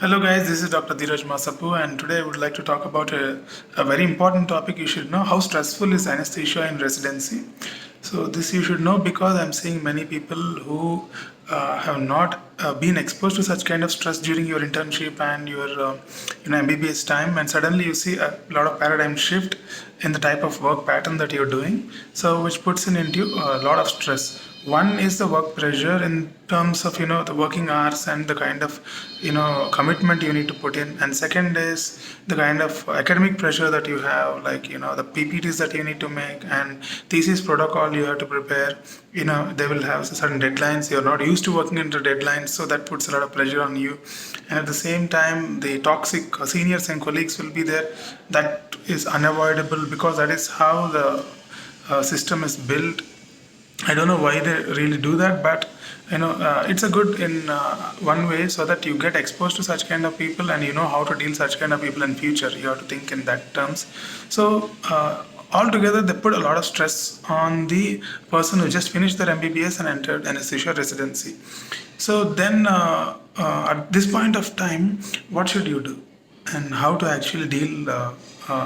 Hello guys, this is Dr. Dheeraj Masapu, and today I would like to talk about a very important topic you should know. How stressful is anesthesia in residency? So this you should know because I'm seeing many people who have not been exposed to such kind of stress during your internship and your MBBS time, and suddenly you see a lot of paradigm shift in the type of work pattern that you're doing, so which puts in into a lot of stress. One is the work pressure in terms of the working hours and the kind of commitment you need to put in, and second is the kind of academic pressure that you have, like the PPTs that you need to make and thesis protocol you have to prepare. They will have certain deadlines. You're not used to working under deadlines, so that puts a lot of pressure on you. And at the same time, the toxic seniors and colleagues will be there. That is unavoidable because that is how the system is built. I don't know why they really do that, but it's a good in one way, so that you get exposed to such kind of people and you know how to deal such kind of people in future. You have to think in that terms. So altogether, they put a lot of stress on the person who just finished their MBBS and entered anesthesia residency. So then, at this point of time, what should you do? And how to actually deal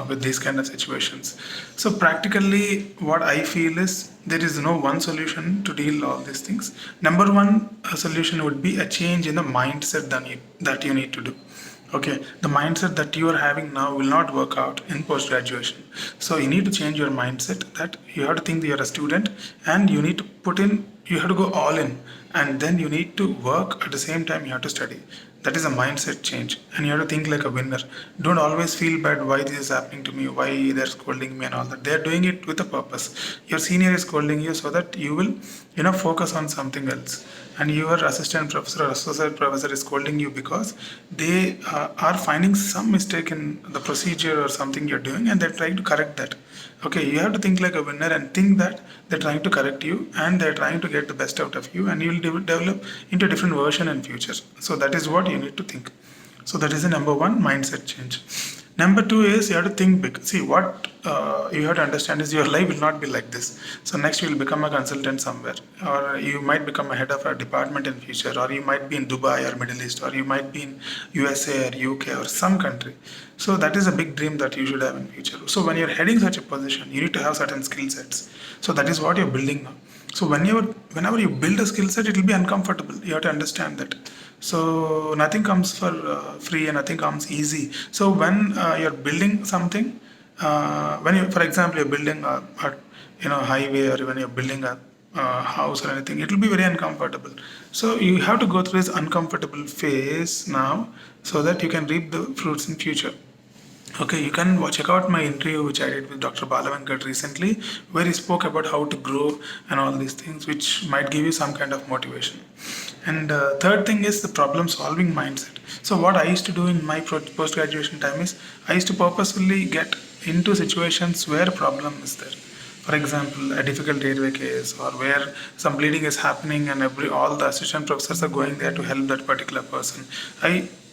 with these kind of situations. So practically, what I feel is there is no one solution to deal all these things. Number one solution would be a change in the mindset that you need to do. Okay, the mindset that you are having now will not work out in post graduation. So you need to change your mindset that you have to think that you're a student and you need to put in, you have to go all in, and then you need to work at the same time you have to study. That is a mindset change, and you have to think like a winner. Don't always feel bad why this is happening to me, why they're scolding me and all that. They're doing it with a purpose. Your senior is scolding you so that you will focus on something else, and your assistant professor or associate professor is scolding you because they are finding some mistake in the procedure or something you're doing, and they're trying to correct that. Okay, you have to think like a winner and think that they're trying to correct you and they're trying to get the best out of you, and you will develop into a different version in future. So that is what you need to think. So that is the number one mindset change. Number two is you have to think big. See, what you have to understand is your life will not be like this. So next you will become a consultant somewhere, or you might become a head of a department in future, or you might be in Dubai or Middle East, or you might be in USA or UK or some country. So that is a big dream that you should have in future. So when you're heading such a position, you need to have certain skill sets. So that is what you're building now. So whenever you build a skill set, it will be uncomfortable. You have to understand that. So nothing comes for free and nothing comes easy. So when you're building something, when you, for example, you're building a highway, or when you're building a house or anything, it will be very uncomfortable. So you have to go through this uncomfortable phase now, so that you can reap the fruits in future. Okay, you can check out my interview which I did with Dr. Balavenkat recently, where he spoke about how to grow and all these things, which might give you some kind of motivation. And third thing is the problem solving mindset. So what I used to do in my post graduation time is I used to purposefully get into situations where problem is there. For example, a difficult airway case, or where some bleeding is happening and all the assistant professors are going there to help that particular person.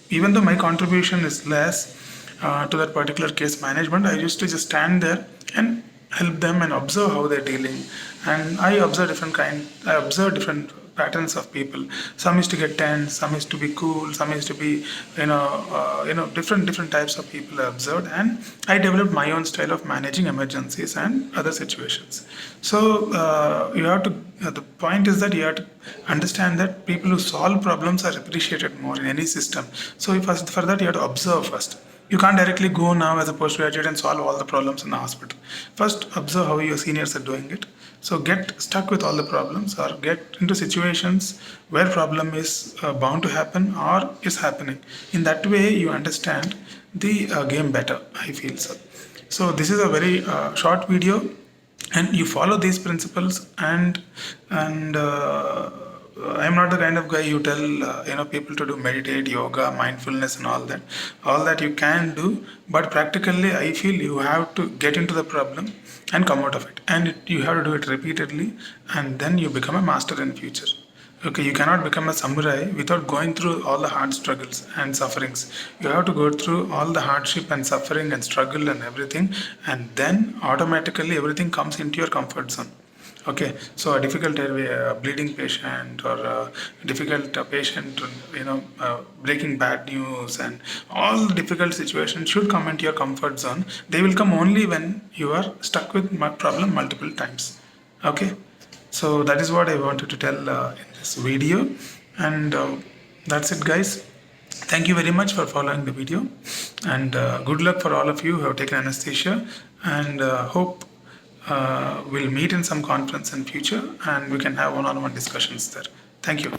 Even though my contribution is less to that particular case management, I used to just stand there and help them and observe how they're dealing. And I observe different patterns of people. Some is to get tense, some is to be cool, some is to be different types of people I observed, and I developed my own style of managing emergencies and other situations. So you have to the point is that you have to understand that people who solve problems are appreciated more in any system. So for that you have to observe first. You can't directly go now as a postgraduate and solve all the problems in the hospital. First, observe how your seniors are doing it. So get stuck with all the problems, or get into situations where problem is bound to happen or is happening. In that way, you understand the game better, I feel so. So this is a very short video, and you follow these principles, and I am not the kind of guy you tell people to do meditate, yoga, mindfulness, and all that. All that you can do, but practically, I feel you have to get into the problem and come out of it, and you have to do it repeatedly, and then you become a master in future. Okay, you cannot become a samurai without going through all the hard struggles and sufferings. You have to go through all the hardship and suffering and struggle and everything, and then automatically everything comes into your comfort zone. Okay, so a difficult airway, a bleeding patient, or a difficult patient, breaking bad news, and all difficult situations should come into your comfort zone. They will come only when you are stuck with problem multiple times. Okay, so that is what I wanted to tell in this video, and that's it, guys. Thank you very much for following the video, and good luck for all of you who have taken anesthesia, and hope we'll meet in some conference in future and we can have one-on-one discussions there. Thank you.